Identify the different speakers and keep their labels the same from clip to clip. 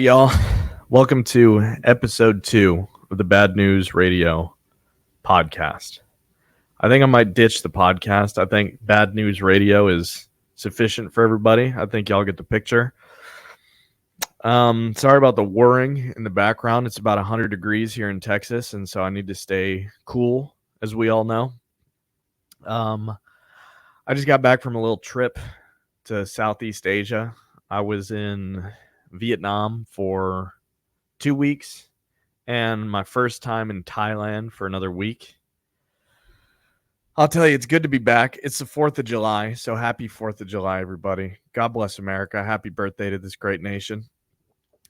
Speaker 1: Y'all, welcome to episode 2 of the Bad News Radio podcast. I think I might ditch the podcast. I think Bad News Radio is sufficient for everybody. I think y'all get the picture. Sorry about the whirring in the background. It's about 100 degrees here in Texas, and so I need to stay cool, as we all know. I just got back from a little trip to Southeast Asia. I was in Vietnam for 2 weeks and my first time in Thailand for another week. I'll tell you, it's good to be back. It's the 4th of July, so happy 4th of July, everybody. God bless America. Happy birthday to this great nation.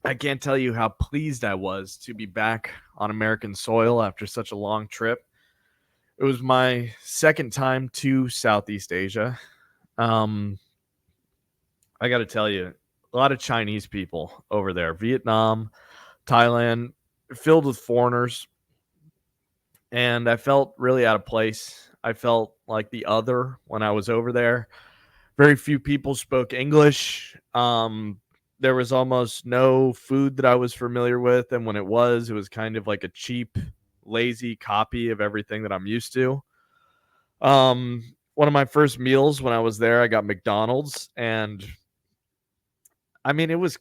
Speaker 1: I can't tell you how pleased I was to be back on American soil after such a long trip. It was my second time to Southeast Asia. I got to tell you, a lot of Chinese people over there. Vietnam, Thailand, filled with foreigners. And I felt really out of place. I felt like the other when I was over there. Very few people spoke English. There was almost no food that I was familiar with. And when it was kind of like a cheap, lazy copy of everything that I'm used to. One of my first meals when I was there, I got McDonald's, and I mean, it was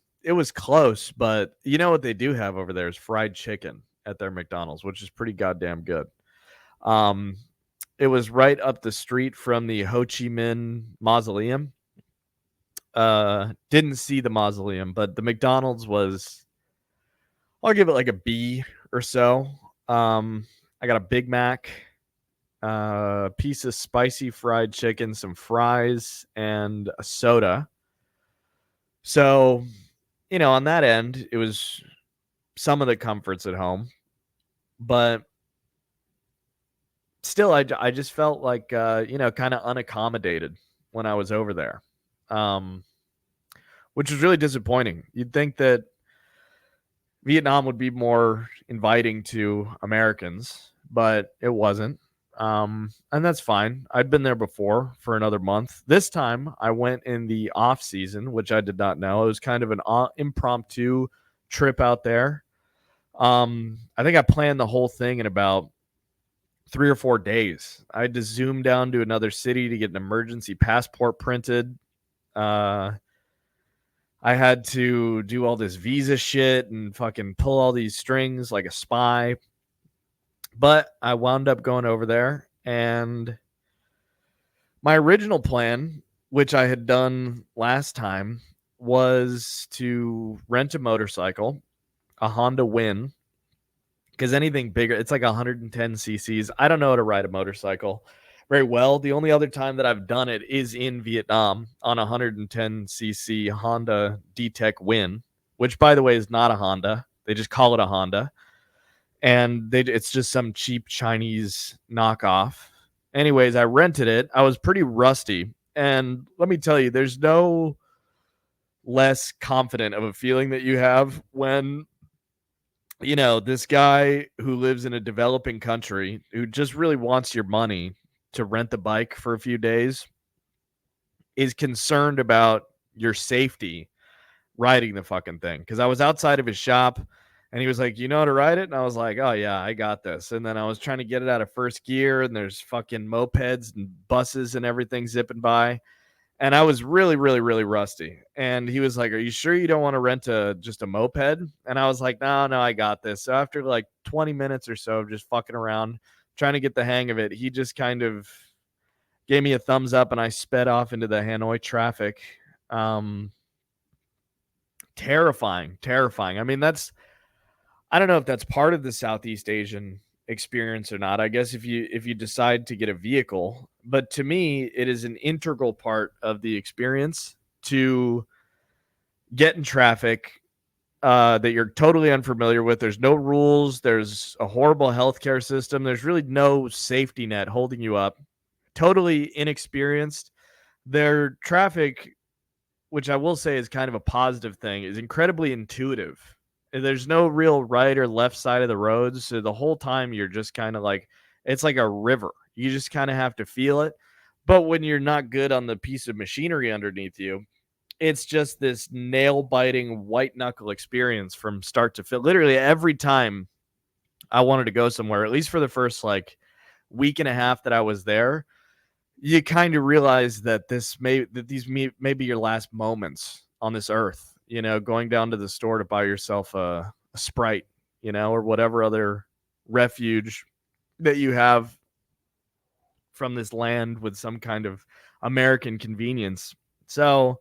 Speaker 1: close, but you know what they do have over there is fried chicken at their McDonald's, which is pretty goddamn good. Um, it was right up the street from the Ho Chi Minh Mausoleum. Didn't see the mausoleum, but the McDonald's was, I'll give it like a B or so. I got a Big Mac, piece of spicy fried chicken, some fries, and a soda. So, on that end, it was some of the comforts at home, but still, I just felt like, kind of unaccommodated when I was over there, which was really disappointing. You'd think that Vietnam would be more inviting to Americans, but it wasn't. And that's fine. I'd been there before for another month. This time I went in the off season, which I did not know. It was kind of an impromptu trip out there. I think I planned the whole thing in about 3 or 4 days. I had to zoom down to another city to get an emergency passport printed. I had to do all this visa shit and fucking pull all these strings like a spy. But I wound up going over there, and my original plan, which I had done last time, was to rent a motorcycle, a Honda Win, because anything bigger, it's like 110 cc's. I don't know how to ride a motorcycle very well. The only other time that I've done it is in Vietnam on a 110cc Honda D-Tech Win, which, by the way, is not a Honda. They just call it a Honda. And it's just some cheap Chinese knockoff. Anyways, I rented it. I was pretty rusty. And let me tell you, there's no less confident of a feeling that you have when, this guy who lives in a developing country who just really wants your money to rent the bike for a few days is concerned about your safety riding the fucking thing. Because I was outside of his shop, and he was like, "You know how to ride it?" And I was like, "Oh, yeah, I got this." And then I was trying to get it out of first gear, and there's fucking mopeds and buses and everything zipping by. And I was really, really, really rusty. And he was like, "Are you sure you don't want to rent just a moped?" And I was like, "No, no, I got this." So after like 20 minutes or so of just fucking around, trying to get the hang of it, he just kind of gave me a thumbs up, and I sped off into the Hanoi traffic. Terrifying. I mean, I don't know if that's part of the Southeast Asian experience or not. I guess if you decide to get a vehicle, but to me, it is an integral part of the experience to get in traffic that you're totally unfamiliar with. There's no rules. There's a horrible healthcare system. There's really no safety net holding you up. Totally inexperienced. Their traffic, which I will say is kind of a positive thing, is incredibly intuitive. There's no real right or left side of the roads. So the whole time you're just kind of like, it's like a river. You just kind of have to feel it. But when you're not good on the piece of machinery underneath you, it's just this nail biting white knuckle experience from start to finish. Literally every time I wanted to go somewhere, at least for the first like week and a half that I was there, you kind of realize that these may be your last moments on this earth. You know, going down to the store to buy yourself a Sprite, you know, or whatever other refuge that you have from this land with some kind of American convenience. So,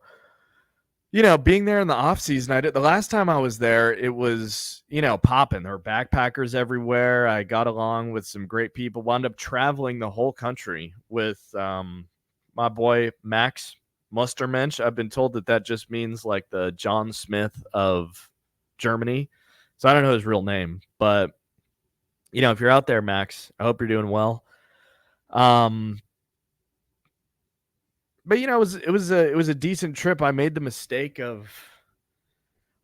Speaker 1: you know, being there in the off season, the last time I was there, it was, you know, popping. There were backpackers everywhere. I got along with some great people. Wound up traveling the whole country with my boy Max Mustermensch. I've been told that that just means like the John Smith of Germany. So I don't know his real name, but you know, if you're out there, Max, I hope you're doing well. Um, but you know, it was a decent trip. I made the mistake of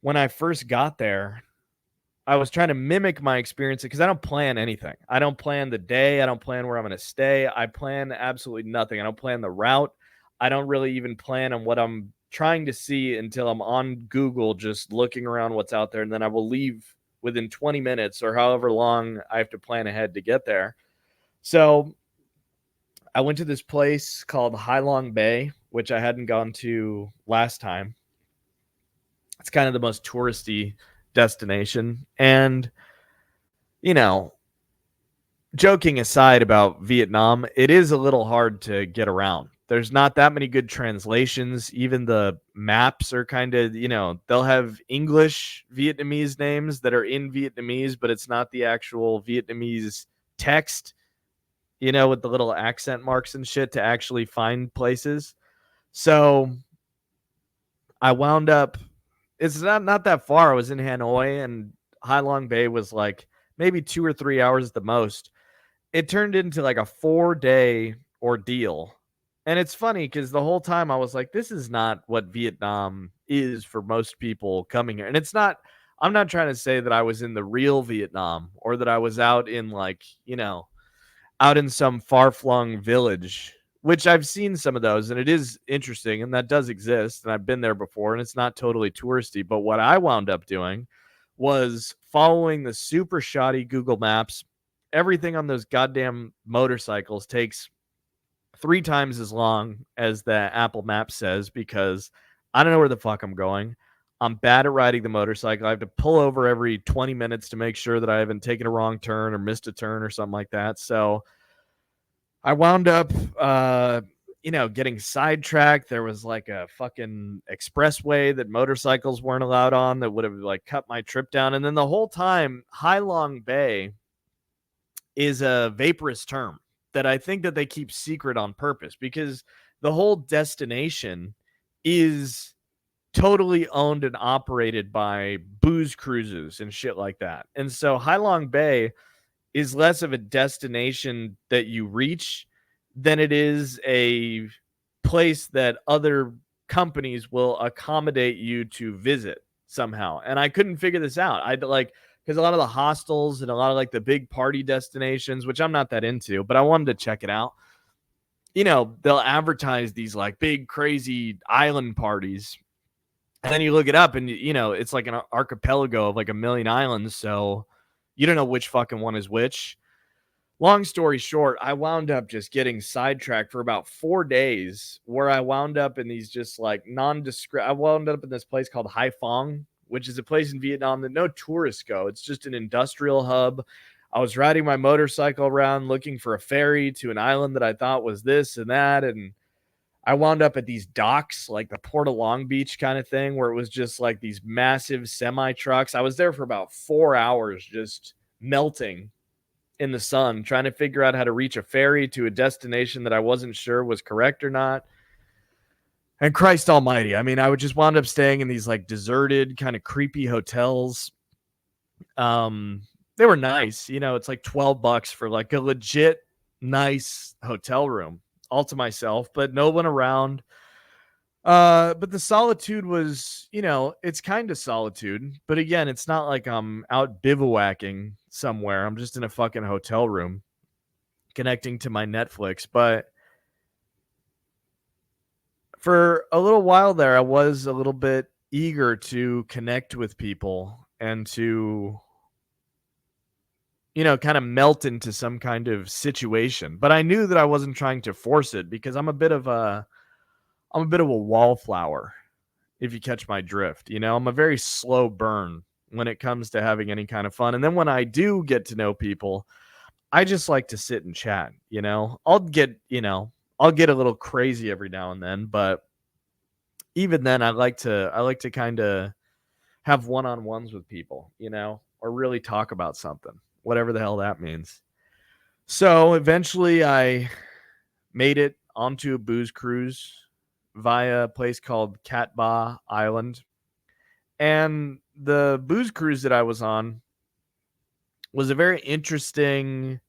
Speaker 1: when I first got there, I was trying to mimic my experience because I don't plan anything. I don't plan the day. I don't plan where I'm going to stay. I plan absolutely nothing. I don't plan the route. I don't really even plan on what I'm trying to see until I'm on Google, just looking around what's out there. And then I will leave within 20 minutes or however long I have to plan ahead to get there. So I went to this place called Hai Long Bay, which I hadn't gone to last time. It's kind of the most touristy destination. And, you know, joking aside about Vietnam, it is a little hard to get around. There's not that many good translations. Even the maps are kind of, you know, they'll have English Vietnamese names that are in Vietnamese, but it's not the actual Vietnamese text, you know, with the little accent marks and shit to actually find places. So I wound up, it's not that far. I was in Hanoi, and Hai Long Bay was like maybe 2 or 3 hours at the most. It turned into like a 4 day ordeal. And it's funny because the whole time I was like, this is not what Vietnam is for most people coming here. And it's not, I'm not trying to say that I was in the real Vietnam or that I was out in like, you know, out in some far flung village, which I've seen some of those, and it is interesting, and that does exist, and I've been there before, and it's not totally touristy. But what I wound up doing was following the super shoddy Google Maps. Everything on those goddamn motorcycles takes 3 times as long as the Apple Map says because I don't know where the fuck I'm going. I'm bad at riding the motorcycle. I have to pull over every 20 minutes to make sure that I haven't taken a wrong turn or missed a turn or something like that. So I wound up, you know, getting sidetracked. There was like a fucking expressway that motorcycles weren't allowed on that would have like cut my trip down. And then the whole time, Hai Long Bay is a vaporous term that I think that they keep secret on purpose because the whole destination is totally owned and operated by booze cruises and shit like that. And so Hai Long Bay is less of a destination that you reach than it is a place that other companies will accommodate you to visit somehow. And I couldn't figure this out. I'd like, because a lot of the hostels and a lot of like the big party destinations, which I'm not that into, but I wanted to check it out. You know, they'll advertise these like big crazy island parties. And then you look it up and you know, it's like an archipelago of like a million islands. So you don't know which fucking one is which. Long story short, I wound up just getting sidetracked for about 4 days where I wound up in these just like nondescript. I wound up in this place called Hai Phong, which is a place in Vietnam that no tourists go. It's just an industrial hub. I was riding my motorcycle around looking for a ferry to an island that I thought was this and that. And I wound up at these docks, like the Port of Long Beach kind of thing, where it was just like these massive semi trucks. I was there for about 4 hours just melting in the sun, trying to figure out how to reach a ferry to a destination that I wasn't sure was correct or not. And Christ almighty, I mean, I would just wound up staying in these like deserted, kind of creepy hotels. They were nice, you know, it's like $12 for like a legit nice hotel room all to myself, but no one around. But the solitude was, you know, it's kind of solitude, but again, it's not like I'm out bivouacking somewhere. I'm just in a fucking hotel room connecting to my Netflix. But for a little while there, I was a little bit eager to connect with people and to, kind of melt into some kind of situation. But I knew that I wasn't trying to force it because I'm a bit of a wallflower, if you catch my drift. I'm a very slow burn when it comes to having any kind of fun. And then when I do get to know people, I just like to sit and chat. I'll get a little crazy every now and then, but even then I like to kind of have one-on-ones with people, or really talk about something, whatever the hell that means. So eventually I made it onto a booze cruise via a place called Catba Island. And the booze cruise that I was on was a very interesting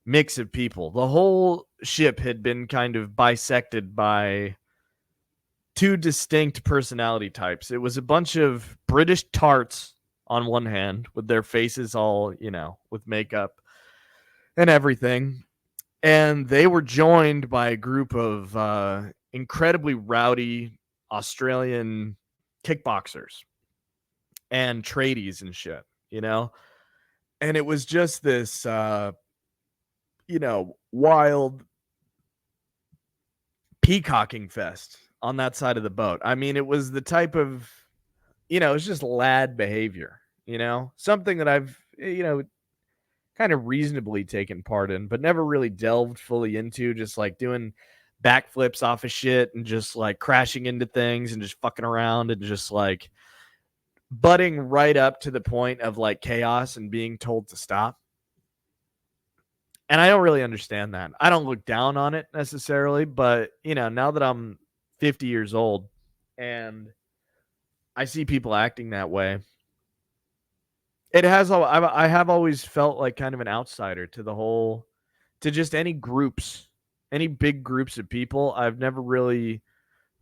Speaker 1: mix of people. The whole ship had been kind of bisected by two distinct personality types. It was a bunch of British tarts on one hand, with their faces all, with makeup and everything. And they were joined by a group of incredibly rowdy Australian kickboxers and tradies and shit. And it was just this, wild peacocking fest on that side of the boat. I mean, it was the type of, it was just lad behavior, something that I've, kind of reasonably taken part in, but never really delved fully into, just like doing backflips off of shit and just like crashing into things and just fucking around and just like butting right up to the point of like chaos and being told to stop. And I don't really understand that. I don't look down on it necessarily, but now that I'm 50 years old and I see people acting that way, I have always felt like kind of an outsider to just any big groups of people. I've never really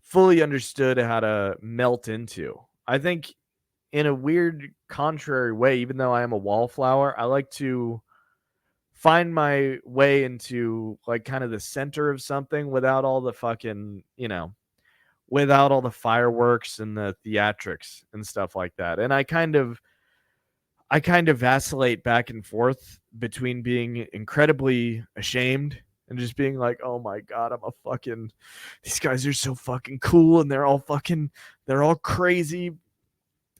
Speaker 1: fully understood how to melt into. I think in a weird contrary way, even though I am a wallflower, I like to find my way into like kind of the center of something without all the fucking, without all the fireworks and the theatrics and stuff like that. And I kind of vacillate back and forth between being incredibly ashamed and just being like, oh my God, these guys are so fucking cool and they're all crazy.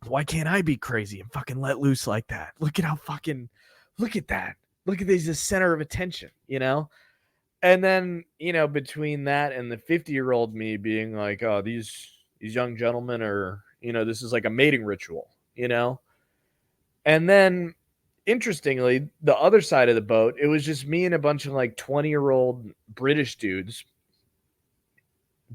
Speaker 1: Why can't I be crazy and fucking let loose like that? Look at that. Look at this, the center of attention. And then, between that and the 50-year-old me being like, oh, these young gentlemen are, this is like a mating ritual. And then, interestingly, the other side of the boat, it was just me and a bunch of like 20-year-old British dudes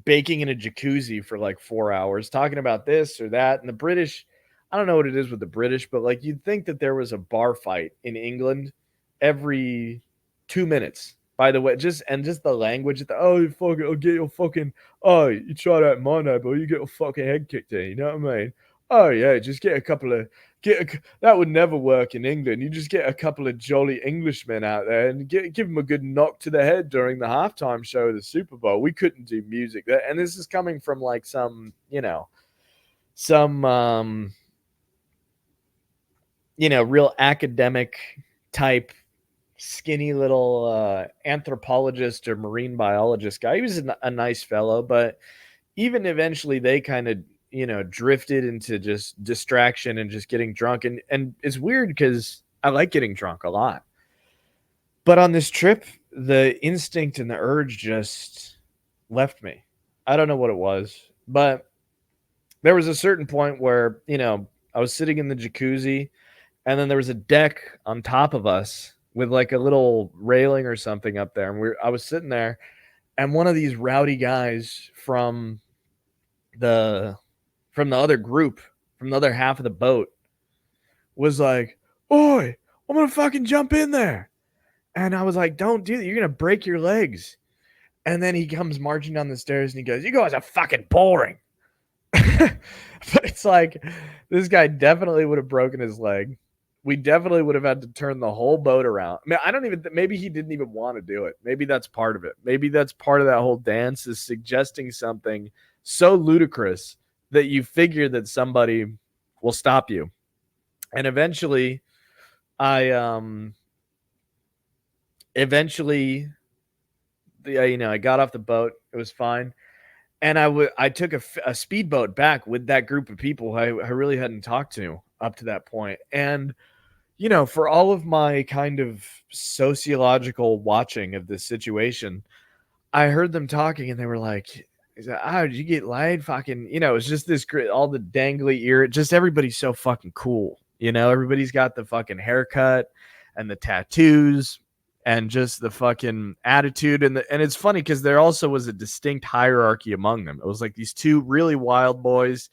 Speaker 1: baking in a jacuzzi for like 4 hours, talking about this or that. And the British, I don't know what it is with the British, but like you'd think that there was a bar fight in England every 2 minutes. By the way, just the language. Oh, you fucking, I'll get your fucking. Oh, you try that in my neighborhood, you get your fucking head kicked in. You know what I mean? Oh yeah, just get a couple of that would never work in England. You just get a couple of jolly Englishmen out there and give them a good knock to the head during the halftime show of the Super Bowl. We couldn't do music there, and this is coming from like some real academic type skinny little anthropologist or marine biologist guy. He was a nice fellow, but even eventually they kind of drifted into just distraction and just getting drunk. And it's weird because I like getting drunk a lot. But on this trip, the instinct and the urge just left me. I don't know what it was, but there was a certain point where, I was sitting in the jacuzzi and then there was a deck on top of us with like a little railing or something up there. And I was sitting there and one of these rowdy guys from the other group, from the other half of the boat, was like, "Oi, I'm gonna fucking jump in there." And I was like, "Don't do that. You're gonna break your legs." And then he comes marching down the stairs and he goes, "You guys are fucking boring." But it's like, this guy definitely would have broken his leg we definitely would have had to turn the whole boat around. I mean, I don't even, maybe he didn't even want to do it. Maybe that's part of it. Maybe that's part of that whole dance, is suggesting something so ludicrous that you figure that somebody will stop you. And eventually, I eventually, I got off the boat. It was fine. And I took a speedboat back with that group of people I really hadn't talked to up to that point. And, for all of my kind of sociological watching of this situation, I heard them talking and they were like, "Oh, did you get laid?" Fucking, it was just this great, all the dangly ear, just everybody's so fucking cool. Everybody's got the fucking haircut and the tattoos and just the fucking attitude. And it's funny because there also was a distinct hierarchy among them. It was like these two really wild boys,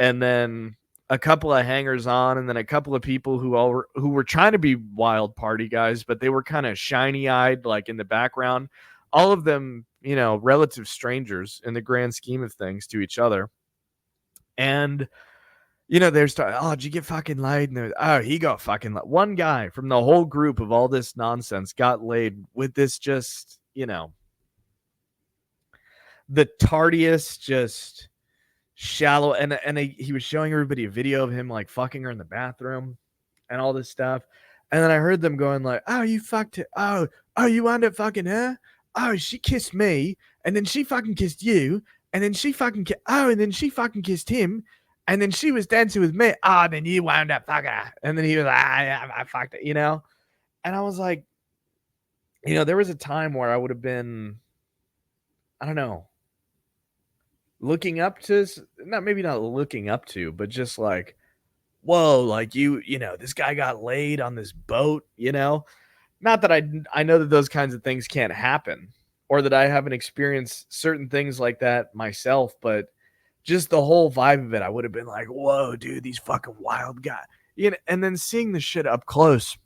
Speaker 1: and then a couple of hangers on, and then a couple of people who were trying to be wild party guys, but they were kind of shiny eyed, like in the background. All of them, relative strangers in the grand scheme of things to each other. And they're starting, "Oh, did you get fucking laid?" And "Oh, he got fucking laid." One guy from the whole group of all this nonsense got laid with this just, the tardiest, just shallow. And he was showing everybody a video of him like fucking her in the bathroom and all this stuff. And then I heard them going like, "Oh, you fucked it. Oh, you wound up fucking her. Oh, she kissed me, and then she fucking kissed you, and then she fucking and then she fucking kissed him, and then she was dancing with me. Oh, then you wound up fucking her." And then he was like, "Yeah, I fucked it," And I was like, there was a time where I would have been, I don't know, looking up to, maybe not looking up to, but just like, whoa, like this guy got laid on this boat, Not that I know that those kinds of things can't happen, or that I haven't experienced certain things like that myself, but just the whole vibe of it, I would have been like, whoa, dude, these fucking wild guys. And then seeing the shit up close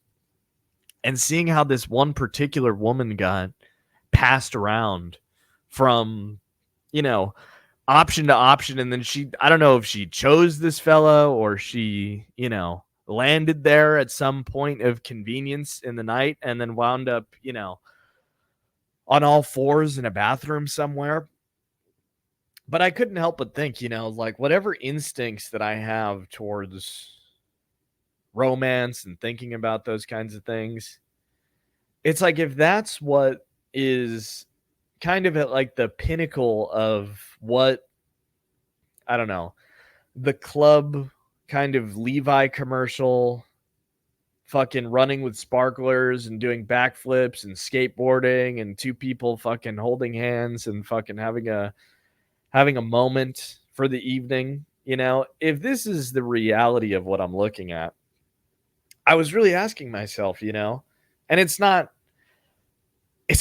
Speaker 1: and seeing how this one particular woman got passed around from, option to option. And then I don't know if she chose this fella or she, landed there at some point of convenience in the night and then wound up, on all fours in a bathroom somewhere. But I couldn't help but think, like whatever instincts that I have towards romance and thinking about those kinds of things, it's like if that's what is kind of at like the pinnacle of what, I don't know, the club kind of Levi commercial, fucking running with sparklers and doing backflips and skateboarding and two people fucking holding hands and fucking having a moment for the evening, if this is the reality of what I'm looking at, I was really asking myself, and it's not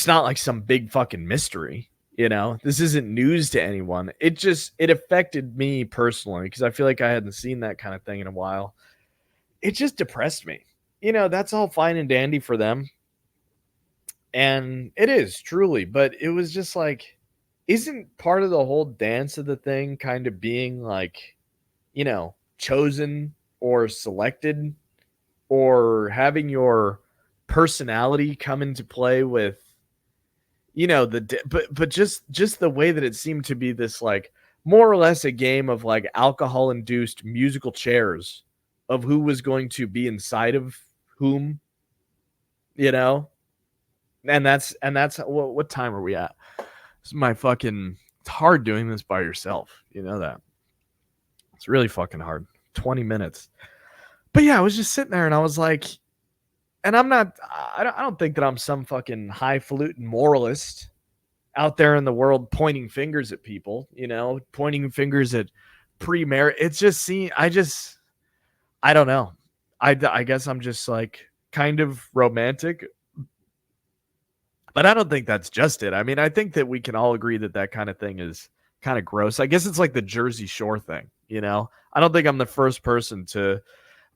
Speaker 1: like some big fucking mystery, this isn't news to anyone. It affected me personally because I feel like I hadn't seen that kind of thing in a while. It just depressed me. That's all fine and dandy for them. And it is truly, but it was just like, isn't part of the whole dance of the thing kind of being like, chosen or selected, or having your personality come into play with, but just the way that it seemed to be this like more or less a game of like alcohol induced musical chairs of who was going to be inside of whom, and that's what time are we at? This is my fucking, it's hard doing this by yourself. That it's really fucking hard. 20 minutes. But yeah, I was just sitting there and I was like, and I don't think that I'm some fucking highfalutin moralist out there in the world pointing fingers at people, pointing fingers at pre-marriage. It's just I don't know. I guess I'm just like kind of romantic, but I don't think that's just it. I mean, I think that we can all agree that that kind of thing is kind of gross. I guess it's like the Jersey Shore thing, I don't think I'm the first person to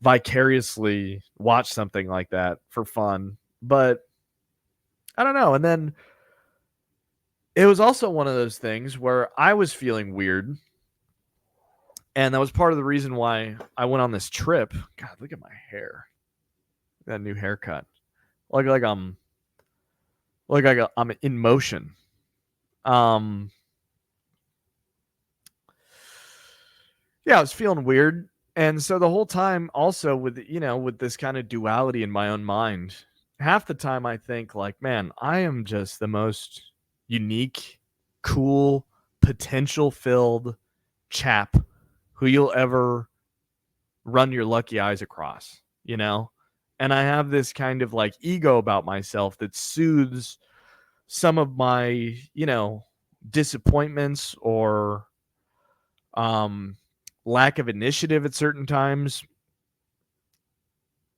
Speaker 1: vicariously watch something like that for fun, but I don't know. And then it was also one of those things where I was feeling weird. And that was part of the reason why I went on this trip. God, look at my hair. That new haircut. Like I'm in motion. Um yeah, I was feeling weird. And so the whole time also with this kind of duality in my own mind, half the time I think like, man, I am just the most unique, cool, potential filled chap who you'll ever run your lucky eyes across, you know? And I have this kind of like ego about myself that soothes some of my, disappointments or um lack of initiative at certain times.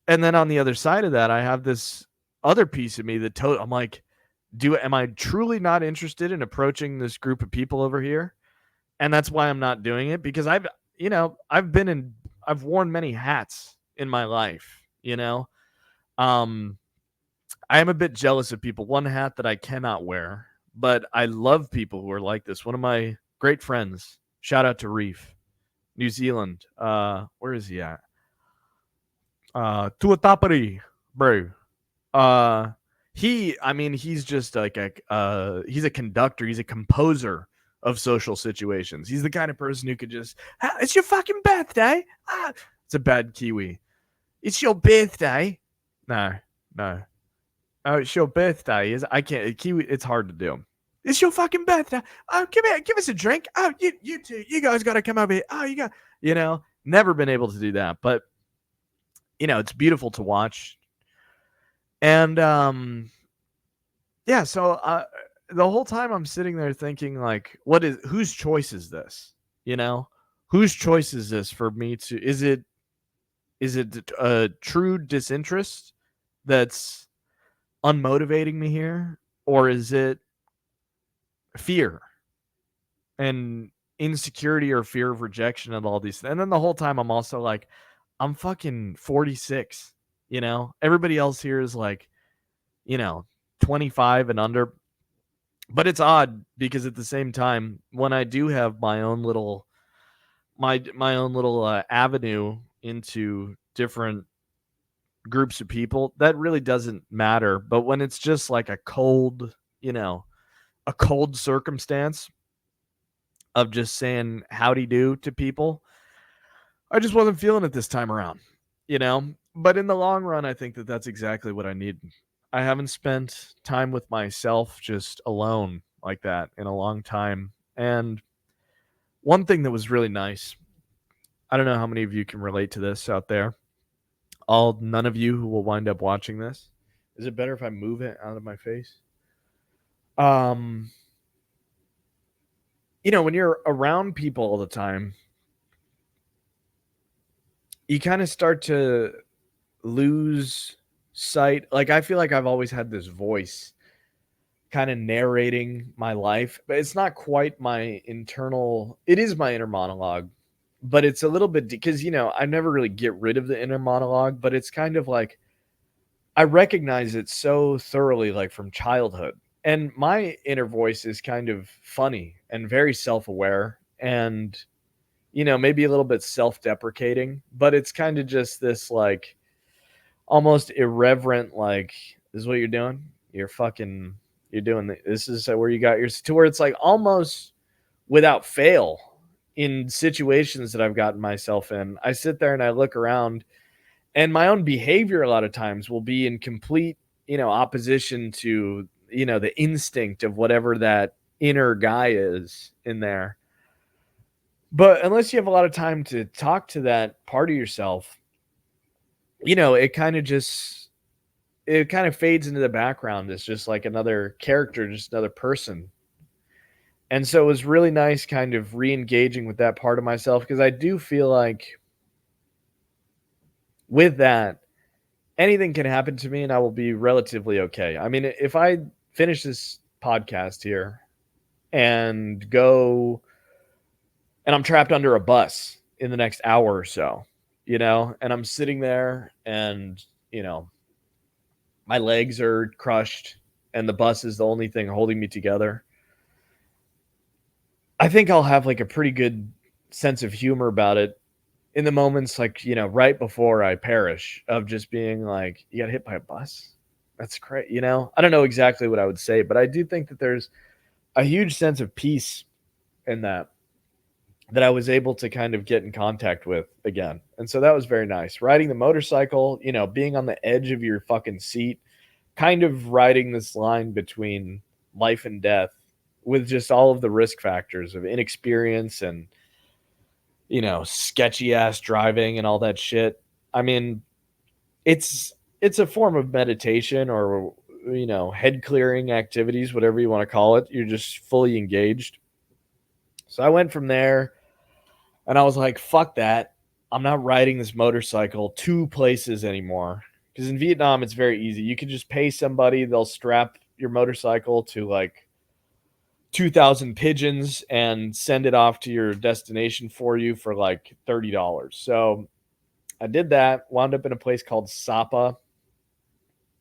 Speaker 1: And then on the other side of that, I have this other piece of me I'm like, am I truly not interested in approaching this group of people over here? And that's why I'm not doing it, because I've worn many hats in my life, Um I am a bit jealous of people. One hat that I cannot wear, but I love people who are like this. One of my great friends, shout out to Reef, New Zealand. Where is he at? Tuatapere, bro. Uh he's just like he's a conductor, he's a composer of social situations. He's the kind of person who could just, it's your fucking birthday. It's a bad Kiwi. It's your birthday. No, no. Oh, it's your birthday. Is I can't Kiwi. It's hard to do. It's your fucking birthday. Oh, come here, give us a drink. Oh, you two, you guys got to come over here. Oh, never been able to do that, but it's beautiful to watch. And yeah, so the whole time I'm sitting there thinking like, whose choice is this? Whose choice is this for me to? Is it a true disinterest that's unmotivating me here, or is it fear and insecurity or fear of rejection and all these? And then the whole time I'm also like, I'm fucking 46. Everybody else here is like, 25 and under. But it's odd because at the same time, when I do have my own little avenue into different groups of people, that really doesn't matter. But when it's just like a cold circumstance of just saying howdy do to people, I just wasn't feeling it this time around, you know? But in the long run, I think that that's exactly what I need. I haven't spent time with myself just alone like that in a long time. And one thing that was really nice, I don't know how many of you can relate to this out there. None of you who will wind up watching this. Is it better if I move it out of my face? Um, when you're around people all the time, you kind of start to lose sight. Like, I feel like I've always had this voice kind of narrating my life, but it's not quite it is my inner monologue, but it's a little bit because, I never really get rid of the inner monologue, but it's kind of like I recognize it so thoroughly, like from childhood. And my inner voice is kind of funny and very self aware and, maybe a little bit self deprecating, but it's kind of just this like almost irreverent, like, this is what you're doing. You're doing this is where you got to where it's like almost without fail in situations that I've gotten myself in. I sit there and I look around, and my own behavior a lot of times will be in complete, opposition to, the instinct of whatever that inner guy is in there. But unless you have a lot of time to talk to that part of yourself, it kind of fades into the background. It's just like another character, just another person. And so it was really nice kind of re-engaging with that part of myself, because I do feel like with that, anything can happen to me and I will be relatively okay. I mean, if I finish this podcast here and go and I'm trapped under a bus in the next hour or so, and I'm sitting there and, my legs are crushed and the bus is the only thing holding me together, I think I'll have like a pretty good sense of humor about it. in the moments like, right before I perish, of just being like, you got hit by a bus. That's crazy. I don't know exactly what I would say, but I do think that there's a huge sense of peace in that I was able to kind of get in contact with again. And so that was very nice. Riding the motorcycle, being on the edge of your fucking seat, kind of riding this line between life and death with just all of the risk factors of inexperience and, sketchy ass driving and all that shit. I mean, it's a form of meditation or head clearing activities, whatever you want to call it. You're just fully engaged. So I went from there and I was like, fuck that. I'm not riding this motorcycle 2 places anymore. Because in Vietnam, it's very easy. You can just pay somebody, they'll strap your motorcycle to like 2,000 pigeons and send it off to your destination for you for like $30. So I did that, wound up in a place called Sapa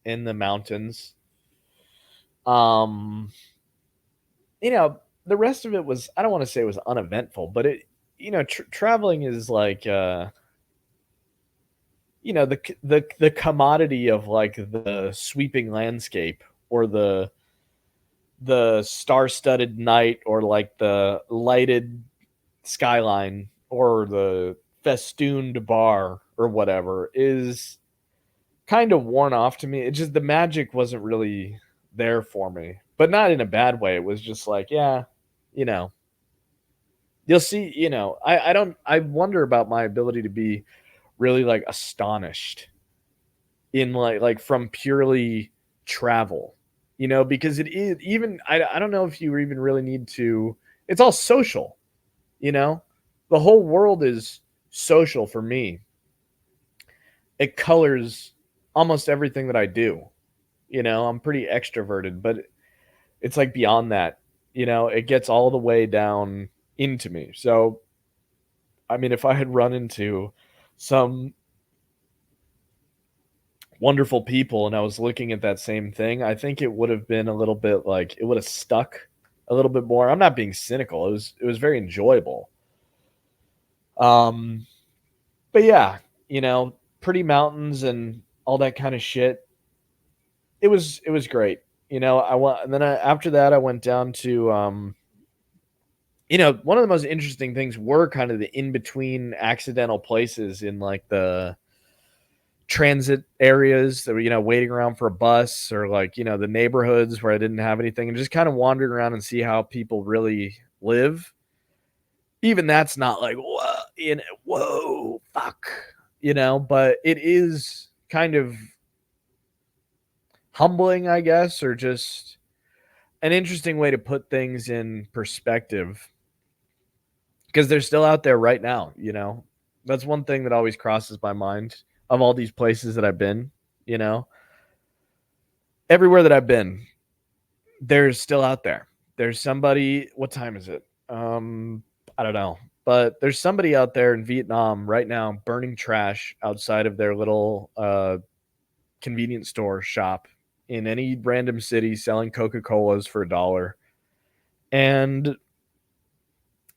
Speaker 1: in the mountains. Um, the rest of it was, I don't want to say it was uneventful, but traveling is like, the commodity of like the sweeping landscape or the star-studded night or like the lighted skyline or the festooned bar or whatever is kind of worn off to me. It just, the magic wasn't really there for me, but not in a bad way. It was just like, yeah, you know, you'll see, I wonder about my ability to be really like astonished in like from purely travel, because it is even, I don't know if you even really need to, it's all social, you know, the whole world is social for me. It colors almost everything that I do. I'm pretty extroverted, but it's like beyond that, it gets all the way down into me. So, I mean, if I had run into some wonderful people and I was looking at that same thing, I think it would have been a little bit like it would have stuck a little bit more. I'm not being cynical. It was very enjoyable. Um but yeah, pretty mountains and all that kind of shit. It was great. I went, and then after that I went down to one of the most interesting things were kind of the in between accidental places in like the transit areas that were, waiting around for a bus or like, the neighborhoods where I didn't have anything and just kind of wandering around and see how people really live. Even that's not like, whoa, fuck, but it is kind of humbling, I guess, or just an interesting way to put things in perspective because they're still out there right now. That's one thing that always crosses my mind of all these places that I've been, you know, everywhere that I've been, there's still out there. There's somebody, what time is it? I don't know. But there's somebody out there in Vietnam right now burning trash outside of their little convenience store shop in any random city selling Coca-Colas for $1. And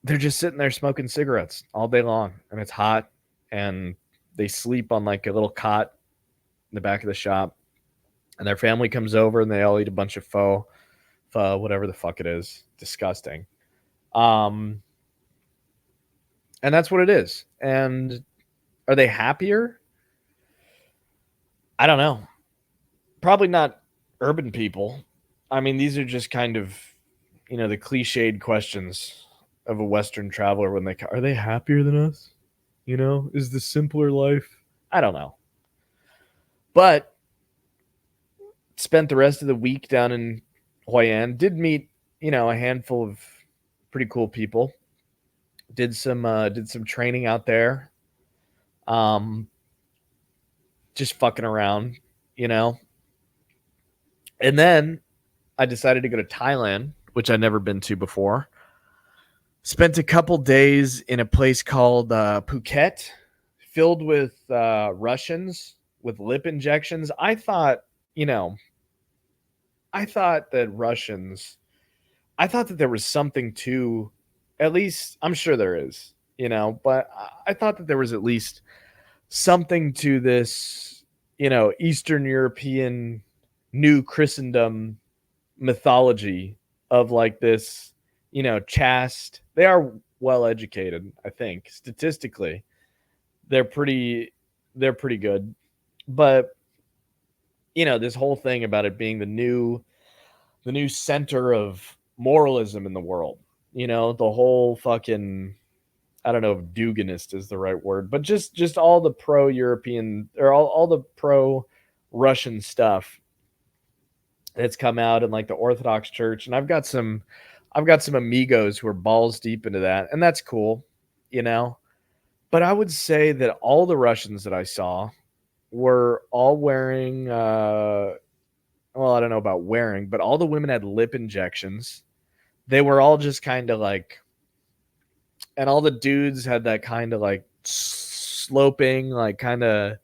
Speaker 1: they're just sitting there smoking cigarettes all day long and it's hot and they sleep on like a little cot in the back of the shop and their family comes over and they all eat a bunch of pho, whatever the fuck it is. Disgusting. Um, and that's what it is. And are they happier? I don't know. Probably not urban people. I mean, these are just kind of, the cliched questions of a Western traveler when are they happier than us? Is the simpler life? I don't know. But spent the rest of the week down in Hoi An. Did meet, a handful of pretty cool people. Did some training out there. Um, just fucking around, you know. And then I decided to go to Thailand, which I'd never been to before. Spent a couple days in a place called Phuket, filled with Russians with lip injections. You know, I thought that Russians, I thought that there was something to, at least I'm sure there is, But I thought that there was at least something to this, Eastern European new Christendom mythology of like this, chaste. They are well educated, I think, statistically. They're pretty they're pretty good. But, this whole thing about it being the new center of moralism in the world. The whole fucking, I don't know if Duganist is the right word, but just all the pro European or all the pro Russian stuff that's come out in like the Orthodox Church. And I've got some amigos who are balls deep into that, and that's cool, you know. But I would say that all the Russians that I saw were all wearing well, I don't know about wearing, but all the women had lip injections. They were all just kind of like, and all the dudes had that kind of like sloping, like kind of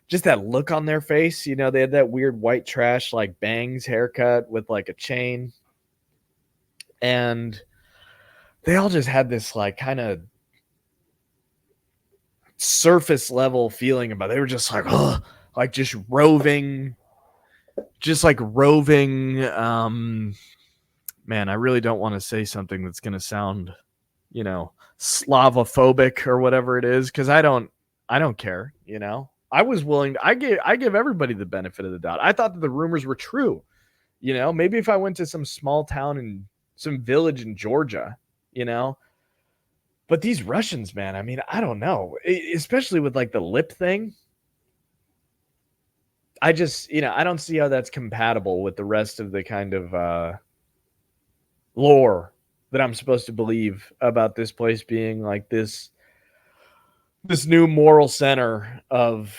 Speaker 1: just that look on their face. They had that weird white trash, like bangs haircut with like a chain. And they all just had this like kind of surface level feeling about it. They were just like, oh, like just roving, man, I really don't want to say something that's going to sound, Slavophobic or whatever it is, because I don't care. I was willing to, I give everybody the benefit of the doubt. I thought that the rumors were true. Maybe if I went to some small town in some village in Georgia, you know, but these Russians, man, I mean, I don't know, especially with like the lip thing. I just, I don't see how that's compatible with the rest of the kind of lore that I'm supposed to believe about this place being like this new moral center of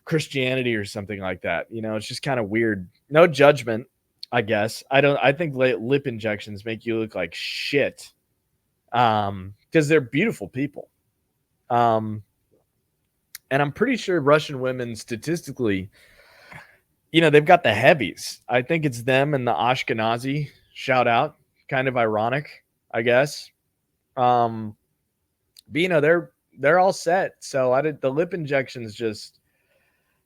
Speaker 1: Christianity or something like that. It's just kind of weird. No judgment, I guess. I think lip injections make you look like shit. Because they're beautiful people. And I'm pretty sure Russian women statistically, they've got the heavies. I think it's them and the Ashkenazi, shout out. Kind of ironic, I guess. But they're all set. So the lip injections just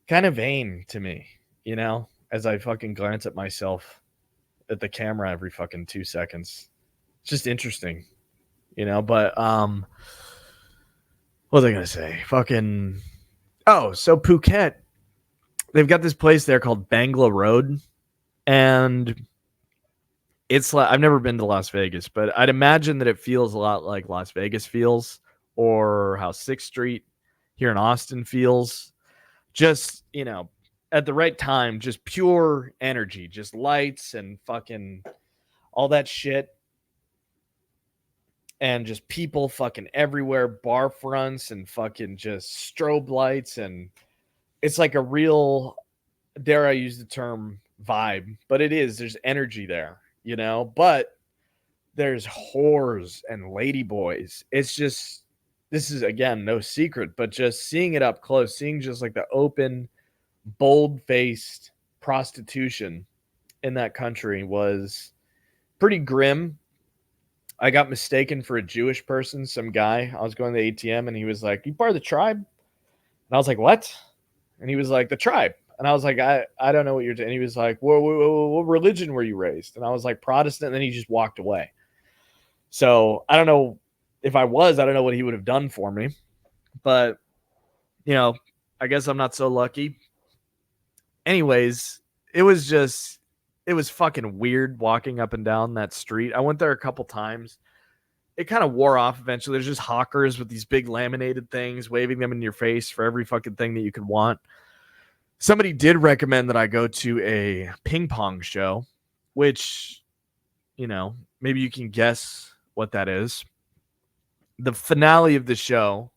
Speaker 1: kind of vain to me, as I fucking glance at myself at the camera every fucking 2 seconds. It's just interesting, but what was I gonna say? Fucking, oh, so Phuket, they've got this place there called Bangla Road, and it's like, I've never been to Las Vegas, but I'd imagine that it feels a lot like Las Vegas feels, or how 6th Street here in Austin feels. Just, at the right time, just pure energy, just lights and fucking all that shit. And just people fucking everywhere, bar fronts and fucking just strobe lights. And it's like a real, dare I use the term, vibe, but it is. There's energy there, but there's whores and ladyboys. It's just, this is again no secret, but just seeing it up close, seeing just like the open, bold-faced prostitution in that country was pretty grim. I got mistaken for a Jewish person, some guy. I was going to the ATM and he was like, "You part of the tribe?" And I was like, "What?" And he was like, "The tribe." And I was like, I don't know what you're doing. And he was like, what religion were you raised? And I was like, Protestant. And then he just walked away. So I don't know if I don't know what he would have done for me. But, I guess I'm not so lucky. Anyways, it was fucking weird walking up and down that street. I went there a couple times. It kind of wore off eventually. There's just hawkers with these big laminated things, waving them in your face for every fucking thing that you could want. Somebody did recommend that I go to a ping pong show, which, maybe you can guess what that is. The finale of the show,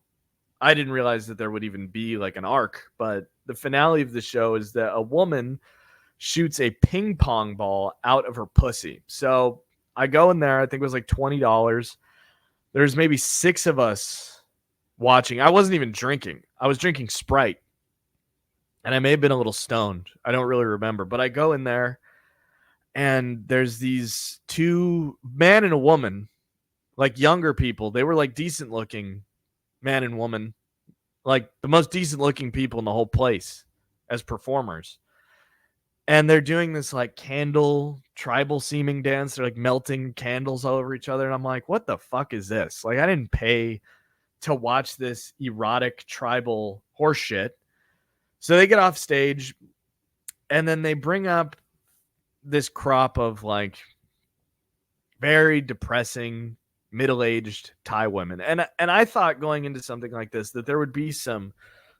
Speaker 1: I didn't realize that there would even be like an arc, but the finale of the show is that a woman shoots a ping pong ball out of her pussy. So I go in there, I think it was like $20. There's maybe 6 of us watching. I wasn't even drinking. I was drinking Sprite. And I may have been a little stoned. I don't really remember. But I go in there, and there's these 2 man and a woman, like younger people. They were like decent looking, man and woman, like the most decent looking people in the whole place as performers. And they're doing this like candle tribal seeming dance. They're like melting candles all over each other. And I'm like, what the fuck is this? Like, I didn't pay to watch this erotic tribal horse shit. So they get off stage and then they bring up this crop of like very depressing middle-aged Thai women. And I thought going into something like this that there would be some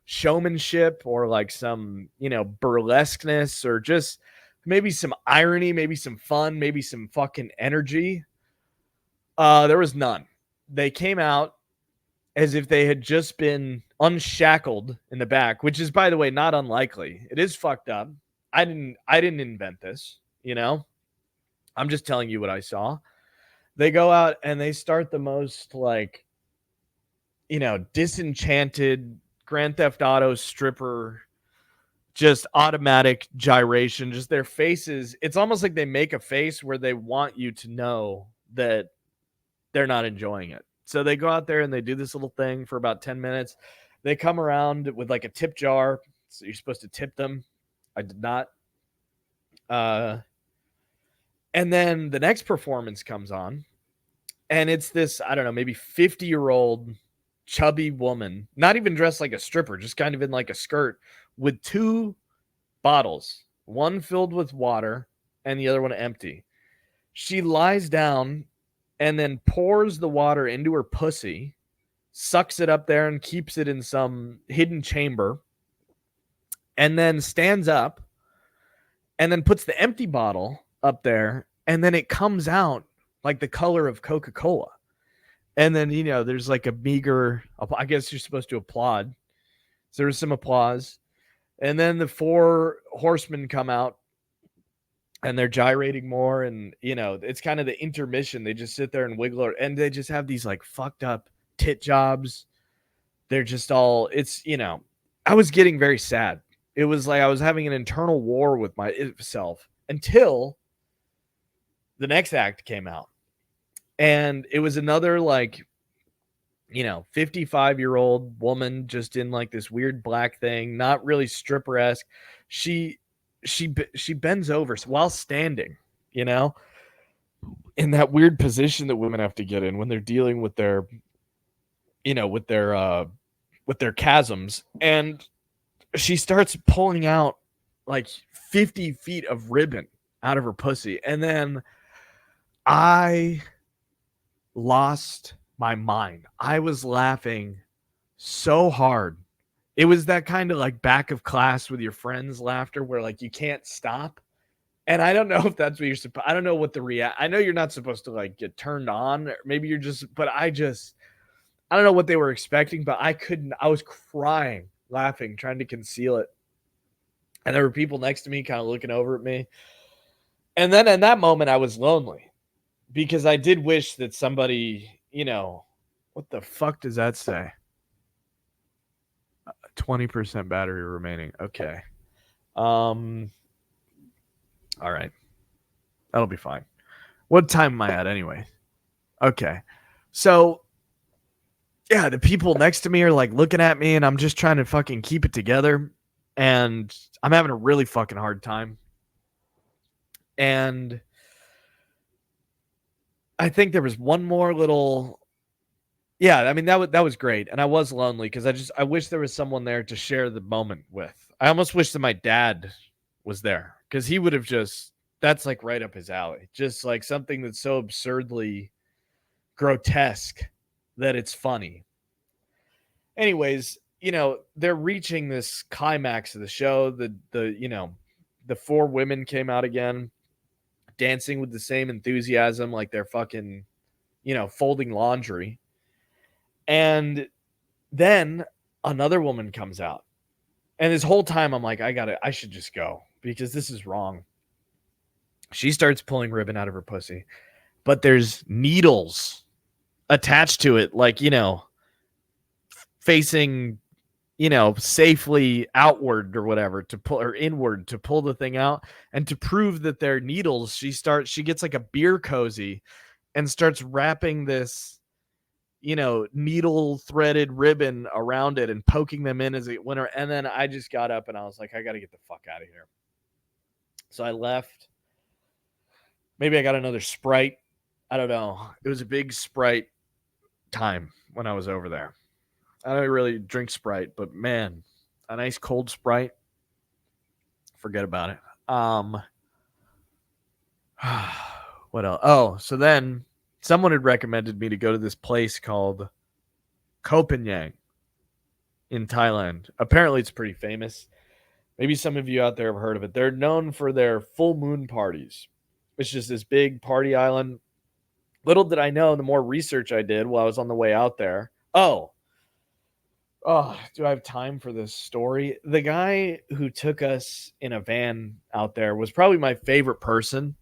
Speaker 1: showmanship or like some, you know, burlesqueness or just maybe some irony, maybe some fun, maybe some fucking energy. There was none. They came out as if they had just been unshackled in the back, which is, by the way, not unlikely. It is fucked up. I didn't invent this, you know. I'm just telling you what I saw. They go out and they start the most like, you know, disenchanted Grand Theft Auto stripper, just automatic gyration, just their faces. It's almost like they make a face where they want you to know that they're not enjoying it. So they go out there and they do this little thing for about 10 minutes. They come around with like a tip jar. So you're supposed to tip them. I did not. And then the next performance comes on. And it's this, I don't know, maybe 50-year-old chubby woman, not even dressed like a stripper, just kind of in like a skirt with two bottles, one filled with water and the other one empty. She lies down and then pours the water into her pussy, sucks it up there and keeps it in some hidden chamber, and then stands up and then puts the empty bottle up there, and then it comes out like the color of Coca-Cola. And then, you know, there's like a meager, I guess you're supposed to applaud. So there was some applause. And then the four horsemen come out and they're gyrating more. And, you know, it's kind of the intermission. They just sit there and wiggle, and they just have these like fucked up tit jobs. They're just all, it's, you know, I was getting very sad. It was like I was having an internal war with myself until the next act came out. And it was another like, you know, 55-year-old woman just in like this weird black thing, not really stripper-esque. She bends over while standing, you know, in that weird position that women have to get in when they're dealing with their, you know, with their chasms. And she starts pulling out like 50 feet of ribbon out of her pussy. And then I lost my mind. I was laughing so hard. It was that kind of like back of class with your friends laughter where like you can't stop. And I don't know if that's what you're supposed, I don't know what I know you're not supposed to like get turned on, or maybe you're just, but I don't know what they were expecting, but I was crying, laughing, trying to conceal it. And there were people next to me kind of looking over at me. And then in that moment, I was lonely because I did wish that somebody, you know, what the fuck does that say? 20% battery remaining. Okay. All right. That'll be fine. What time am I at anyway? Okay. So yeah, the people next to me are like looking at me and I'm just trying to fucking keep it together. And I'm having a really fucking hard time. And I think there was one more little, yeah, I mean, that was great. And I was lonely because I wish there was someone there to share the moment with. I almost wish that my dad was there because he would have that's like right up his alley. Just like something that's so absurdly grotesque that it's funny. Anyways, you know, they're reaching this climax of the show. You know, the four women came out again, dancing with the same enthusiasm like they're fucking, you know, folding laundry. And then another woman comes out. And this whole time I'm like, I should just go because this is wrong. She starts pulling ribbon out of her pussy, but there's needles attached to it, like, you know, facing, you know, safely outward or whatever to pull, or inward to pull the thing out. And to prove that they're needles, she gets like a beer cozy and starts wrapping this needle threaded ribbon around it and poking them in as it went. And then I just got up and I was like, I got to get the fuck out of here. So I left. Maybe I got another Sprite. I don't know. It was a big Sprite time when I was over there. I don't really drink Sprite, but man, a nice cold Sprite, forget about it. What else? Oh, so then someone had recommended me to go to this place called Koh Phangan in Thailand. Apparently, it's pretty famous. Maybe some of you out there have heard of it. They're known for their full moon parties. It's just this big party island. Little did I know, the more research I did while I was on the way out there. Do I have time for this story? The guy who took us in a van out there was probably my favorite person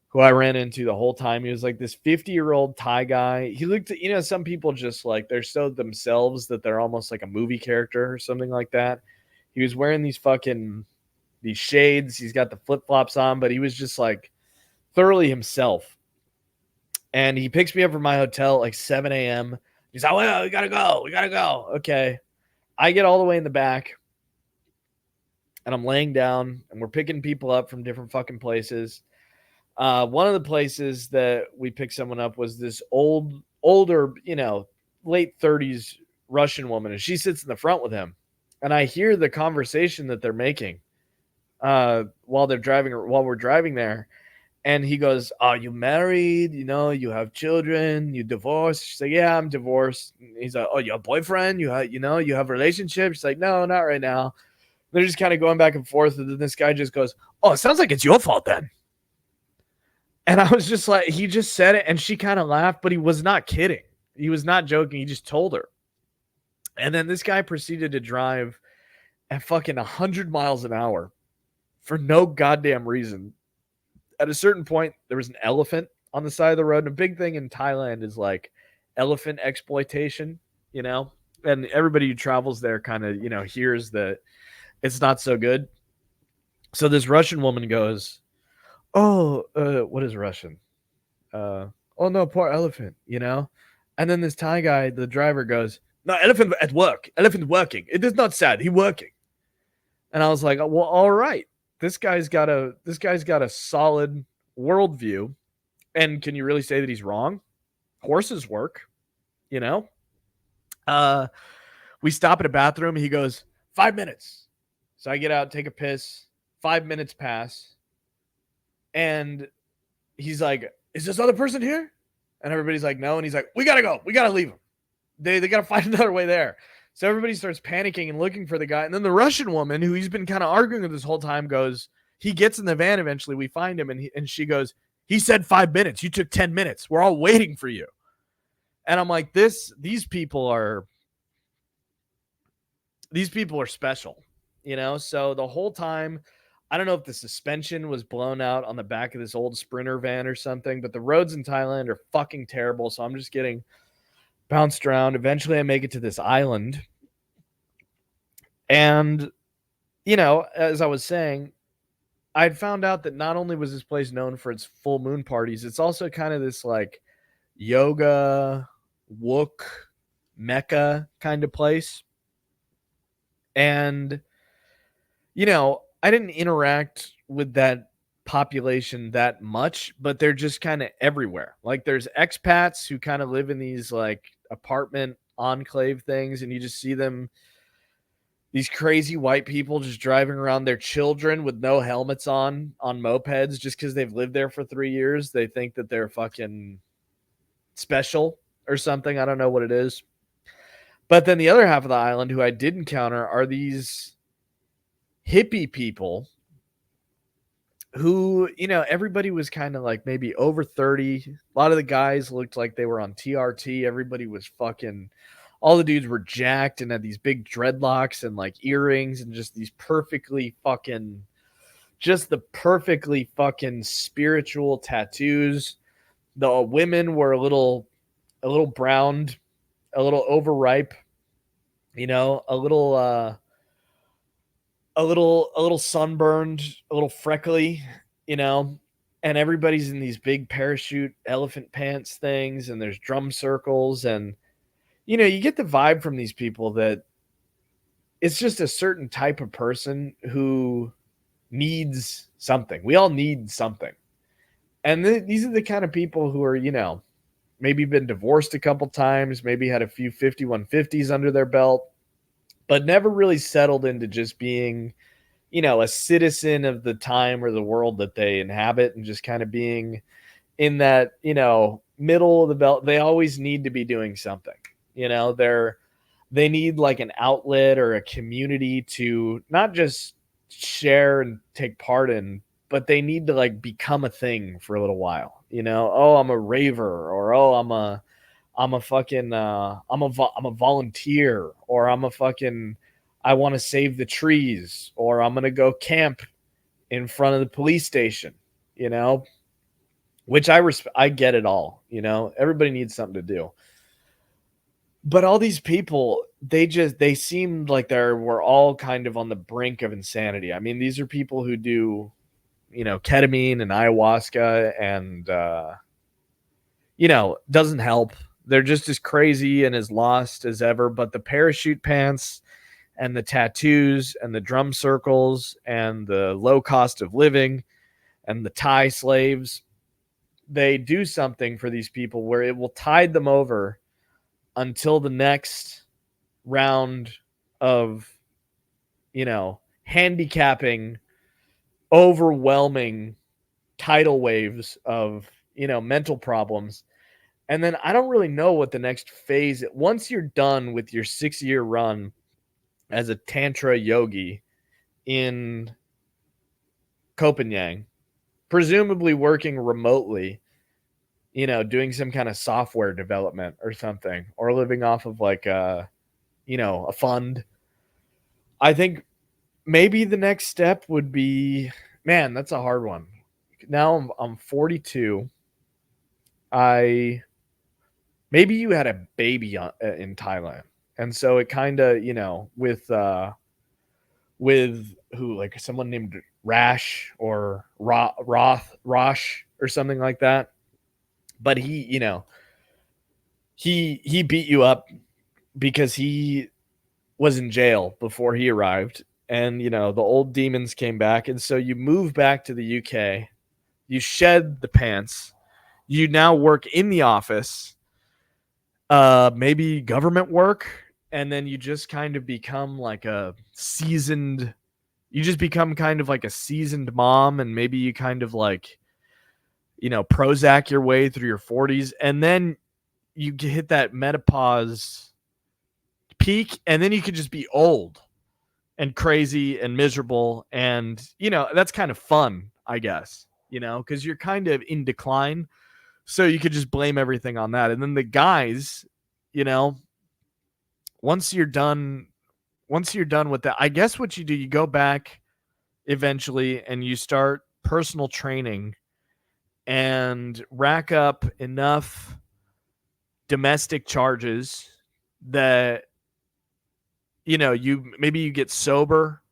Speaker 1: who I ran into the whole time. He was like this 50-year-old Thai guy. He looked, some people just like they're so themselves that they're almost like a movie character or something like that. He was wearing these shades. He's got the flip-flops on, but he was just like thoroughly himself. And he picks me up from my hotel at like 7 a.m. He's like, well, we gotta go. Okay. I get all the way in the back and I'm laying down and we're picking people up from different fucking places. One of the places that we picked someone up was this older, late 30s Russian woman, and she sits in the front with him. And I hear the conversation that they're making while we're driving there. And he goes, are you married? You have children, you divorced? She's like, yeah, I'm divorced. He's like, oh, you have a boyfriend? You have relationships? She's like, no, not right now. They're just kind of going back and forth. And then this guy just goes, oh, it sounds like it's your fault then. And I was just like, he just said it and she kind of laughed, but he was not kidding. He was not joking. He just told her. And then this guy proceeded to drive at fucking 100 miles an hour for no goddamn reason. At a certain point, there was an elephant on the side of the road. And a big thing in Thailand is like elephant exploitation, and everybody who travels there kind of, hears that it's not so good. So this Russian woman goes, oh, what is Russian? Oh no, poor elephant, And then this Thai guy, the driver goes, no, elephant at work, elephant working. It is not sad. He working. And I was like, well, all right. This guy's got a solid worldview. And can you really say that he's wrong? Horses work, We stop at a bathroom. He goes, 5 minutes. So I get out, take a piss. 5 minutes pass. And he's like, is this other person here? And everybody's like, no. And he's like, we got to go. We got to leave him. They got to find another way there. So everybody starts panicking and looking for the guy. And then the Russian woman, who he's been kind of arguing with this whole time, goes, he gets in the van eventually. We find him, and she goes, he said 5 minutes. You took 10 minutes. We're all waiting for you. And I'm like, these people are special, So the whole time, I don't know if the suspension was blown out on the back of this old Sprinter van or something, but the roads in Thailand are fucking terrible. So I'm just getting bounced around. Eventually I make it to this island. And, as I was saying, I'd found out that not only was this place known for its full moon parties, it's also kind of this like yoga, wook, Mecca kind of place. And, I didn't interact with that population that much, but they're just kind of everywhere. Like there's expats who kind of live in these like apartment enclave things, and you just see them, these crazy white people just driving around their children with no helmets on mopeds just because they've lived there for 3 years. They think that they're fucking special or something. I don't know what it is. But then the other half of the island who I did encounter are these hippie people who, everybody was kind of like maybe over 30. A lot of the guys looked like they were on TRT. Everybody was fucking, all the dudes were jacked and had these big dreadlocks and like earrings and just these perfectly fucking spiritual tattoos. The women were a little browned, a little overripe, a little sunburned, a little freckly, and everybody's in these big parachute elephant pants things, and there's drum circles, and you get the vibe from these people that it's just a certain type of person who needs something. We all need something. And these are the kind of people who are, maybe been divorced a couple times, maybe had a few 5150s under their belt, but never really settled into just being, a citizen of the time or the world that they inhabit, and just kind of being in that, middle of the belt. They always need to be doing something. They need like an outlet or a community to not just share and take part in, but they need to like become a thing for a little while. Oh, I'm a raver, or oh, I'm a fucking I'm a volunteer, or I want to save the trees, or I'm gonna go camp in front of the police station. You know, which I get it all. Everybody needs something to do. But all these people, they seemed like we're all kind of on the brink of insanity. I mean, these are people who do, ketamine and ayahuasca, and doesn't help. They're just as crazy and as lost as ever. But the parachute pants and the tattoos and the drum circles and the low cost of living and the Thai slaves, they do something for these people where it will tide them over until the next round of, handicapping, overwhelming tidal waves of, mental problems. And then I don't really know what the next phase, once you're done with your 6-year run as a Tantra yogi in Copenhagen, presumably working remotely, doing some kind of software development or something, or living off of like a fund. I think maybe the next step would be, man, that's a hard one. Now I'm 42. I Maybe you had a baby in Thailand, and so it kind of, with who, like someone named Rash or Rosh or something like that. But he beat you up because he was in jail before he arrived, and the old demons came back, and so you move back to the UK. You shed the pants. You now work in the office, maybe government work, and then you just kind of become like you just become kind of like a seasoned mom, and maybe you kind of like, Prozac your way through your 40s, and then you hit that menopause peak, and then you could just be old and crazy and miserable, and that's kind of fun, I guess, because you're kind of in decline, so you could just blame everything on that. And then the guys, you know once you're done with that, I guess what you do, you go back eventually and you start personal training and rack up enough domestic charges that you get sober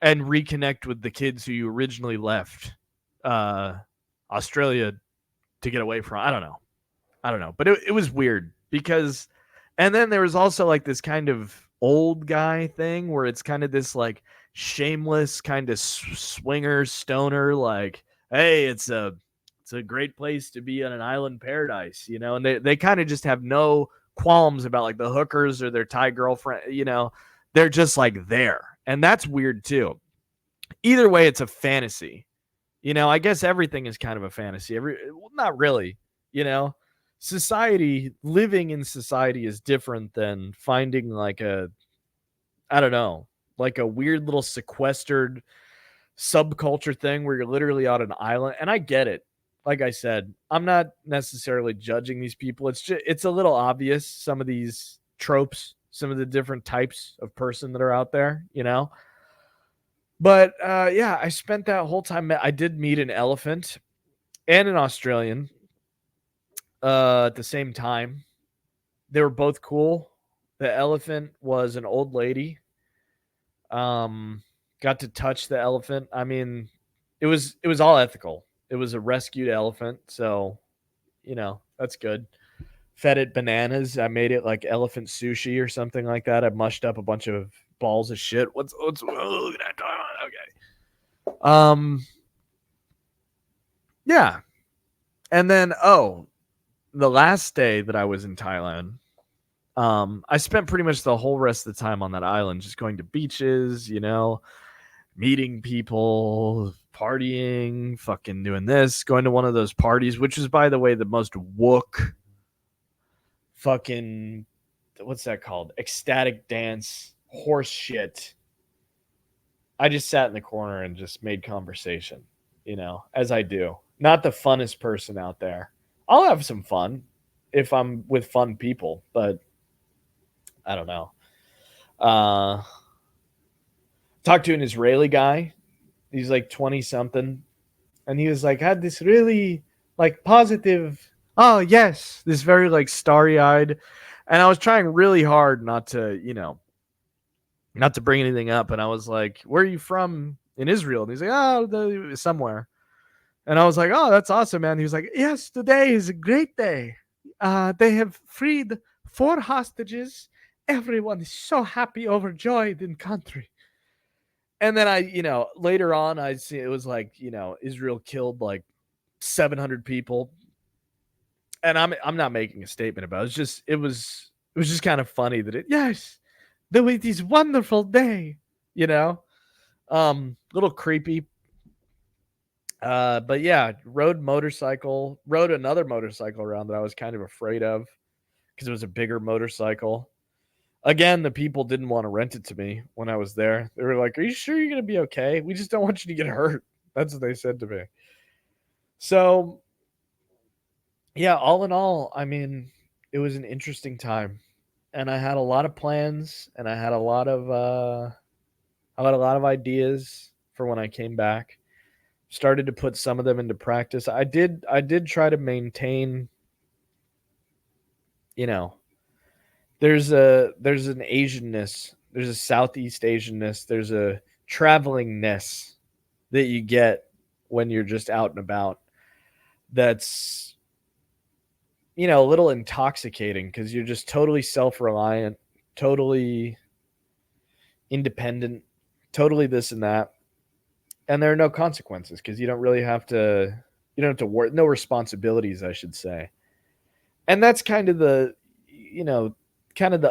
Speaker 1: and reconnect with the kids who you originally left uh Australia to get away from. I don't know, but it was weird because, and then there was also like this kind of old guy thing where it's kind of this like shameless kind of swinger stoner, like, hey, it's a great place to be on an island paradise, and they kind of just have no qualms about like the hookers or their Thai girlfriend, they're just like there. And that's weird too. Either way, it's a fantasy. I guess everything is kind of a fantasy. Well, not really, you know. Living in society is different than finding like I don't know, like a weird little sequestered subculture thing where you're literally on an island. And I get it. Like I said, I'm not necessarily judging these people. It's a little obvious, some of these tropes, some of the different types of person that are out there. But yeah, I spent that whole time. I did meet an elephant and an Australian at the same time. They were both cool. The elephant was an old lady. Um, got to touch the elephant. I mean, it was all ethical. It was a rescued elephant, so that's good. Fed it bananas. I made it like elephant sushi or something like that. I mushed up a bunch of balls of shit. What's oh, okay. Yeah. And then the last day that I was in Thailand, I spent pretty much the whole rest of the time on that island just going to beaches, meeting people, partying, fucking doing this, going to one of those parties, which is, by the way, the most wook fucking, what's that called? Ecstatic dance, horse shit. I just sat in the corner and just made conversation, as I do. Not the funnest person out there. I'll have some fun if I'm with fun people, but I don't know. Talked to an Israeli guy. He's like 20 something. And he was like, had this really like positive, oh, yes, this very like starry eyed. And I was trying really hard not to bring anything up. And I was like, where are you from in Israel? And he's like, oh, somewhere. And I was like, oh, that's awesome, man. He was like, yes, today is a great day. They have freed 4 hostages. Everyone is so happy, overjoyed in country. And then later on, I see it was like, Israel killed like 700 people. And I'm not making a statement about it. It was just kind of funny that there was this wonderful day, little creepy. But yeah, rode another motorcycle around that I was kind of afraid of because it was a bigger motorcycle. Again, the people didn't want to rent it to me when I was there. They were like, are you sure you're going to be okay? We just don't want you to get hurt. That's what they said to me. So yeah, all in all, I mean, it was an interesting time, and I had a lot of plans, and I had a lot of ideas for when I came back. Started to put some of them into practice. I did try to maintain, there's an Asianness, there's a Southeast Asianness, there's a travelingness that you get when you're just out and about. That's a little intoxicating because you're just totally self-reliant, totally independent, totally this and that. And there are no consequences because you don't have to worry, no responsibilities, I should say. And that's kind of the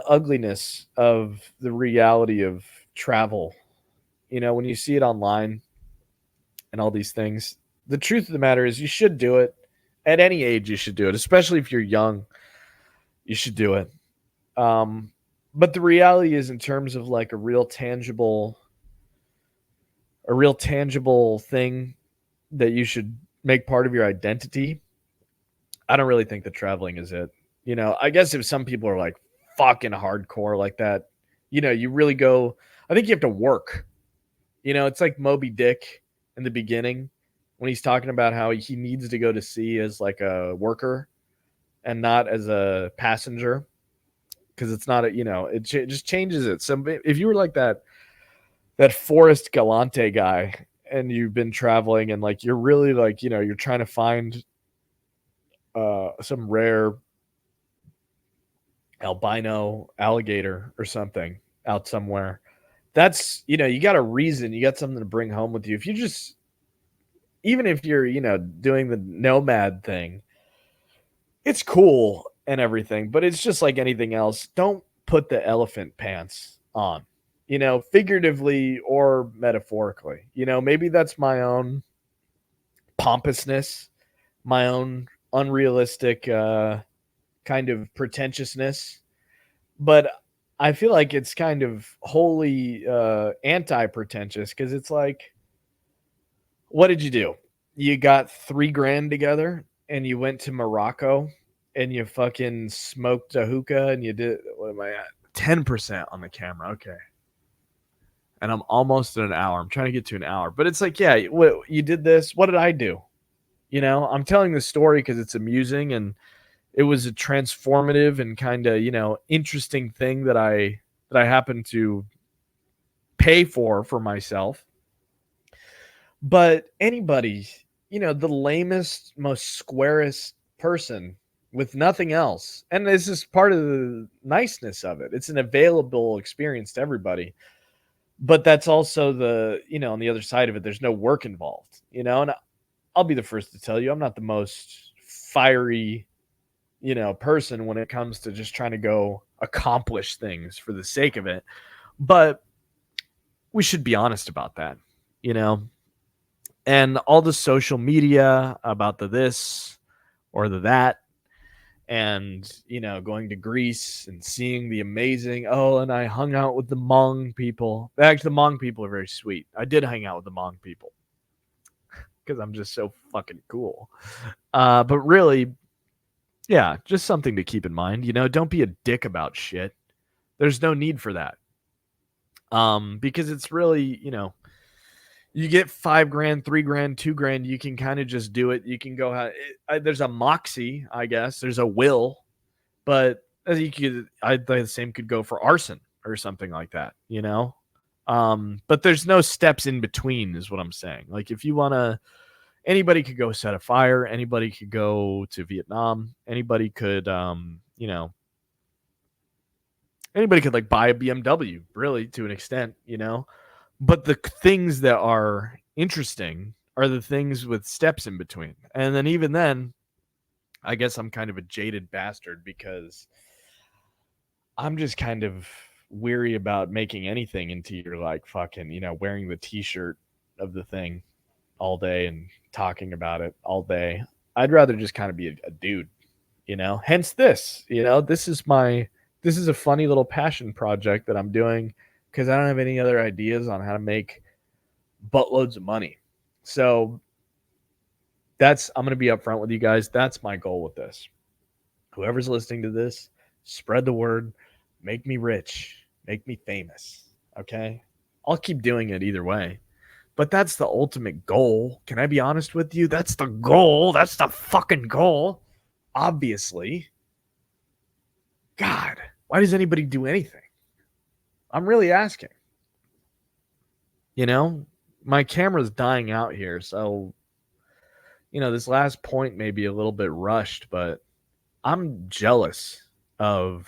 Speaker 1: ugliness of the reality of travel. When you see it online and all these things, the truth of the matter is you should do it. At any age, you should do it, especially if you're young. You should do it. But the reality is, in terms of like a real tangible thing that you should make part of your identity, I don't really think that traveling is it. I guess if some people are like fucking hardcore like that, you really go, I think you have to work. It's like Moby Dick in the beginning when he's talking about how he needs to go to sea as like a worker and not as a passenger, because it's not it just changes it. So if you were like that Forrest Galante guy and you've been traveling and like you're really like you're trying to find some rare albino alligator or something out somewhere, that's you got a reason, you got something to bring home with you. If you just, even if you're doing the nomad thing, it's cool and everything, but it's just like anything else. Don't put the elephant pants on, figuratively or metaphorically. Maybe that's my own pompousness, my own unrealistic kind of pretentiousness, but I feel like it's kind of wholly anti-pretentious, because it's like, what did you do? You got $3,000 together and you went to Morocco and you fucking smoked a hookah and you did, what am I at? 10% on the camera. Okay. And I'm almost at an hour. I'm trying to get to an hour, but it's like, yeah, what you did this. What did I do? I'm telling this story because it's amusing and it was a transformative and kind of, interesting thing that I happened to pay for myself. But anybody, the lamest, most squarest person with nothing else. And this is part of the niceness of it. It's an available experience to everybody. But that's also on the other side of it, there's no work involved, and I'll be the first to tell you, I'm not the most fiery, person when it comes to just trying to go accomplish things for the sake of it. But we should be honest about that, you know? And all the social media about the this or the that, and going to Greece and seeing the amazing, and I hung out with the Hmong people. Actually, the Hmong people are very sweet. I did hang out with the Hmong people because I'm just so fucking cool. But really, yeah, just something to keep in mind. Don't be a dick about shit. There's no need for that. Because it's really, you get $5,000, $3,000, $2,000, you can kind of just do it. You can go. There's a moxie, I guess. There's a will, but the same could go for arson or something like that. But there's no steps in between, is what I'm saying. Like if you want to, anybody could go set a fire. Anybody could go to Vietnam. Anybody could, anybody could like buy a BMW, really, to an extent, But the things that are interesting are the things with steps in between. And then even then, I guess I'm kind of a jaded bastard because I'm just kind of weary about making anything into your like fucking, wearing the t-shirt of the thing all day and talking about it all day. I'd rather just kind of be a dude, Hence this, this is a funny little passion project that I'm doing because I don't have any other ideas on how to make buttloads of money. So I'm going to be upfront with you guys. That's my goal with this. Whoever's listening to this, spread the word, make me rich, make me famous. Okay. I'll keep doing it either way. But that's the ultimate goal. Can I be honest with you? That's the goal. That's the fucking goal. Obviously. God, why does anybody do anything? I'm really asking. My camera's dying out here. So, this last point may be a little bit rushed, but I'm jealous. I'll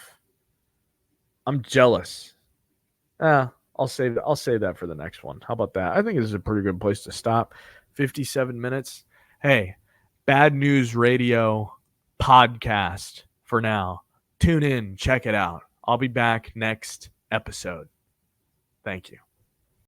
Speaker 1: save that for the next one. How about that? I think this is a pretty good place to stop. 57 minutes. Hey, Bad News Radio podcast for now. Tune in, check it out. I'll be back next episode. Thank you.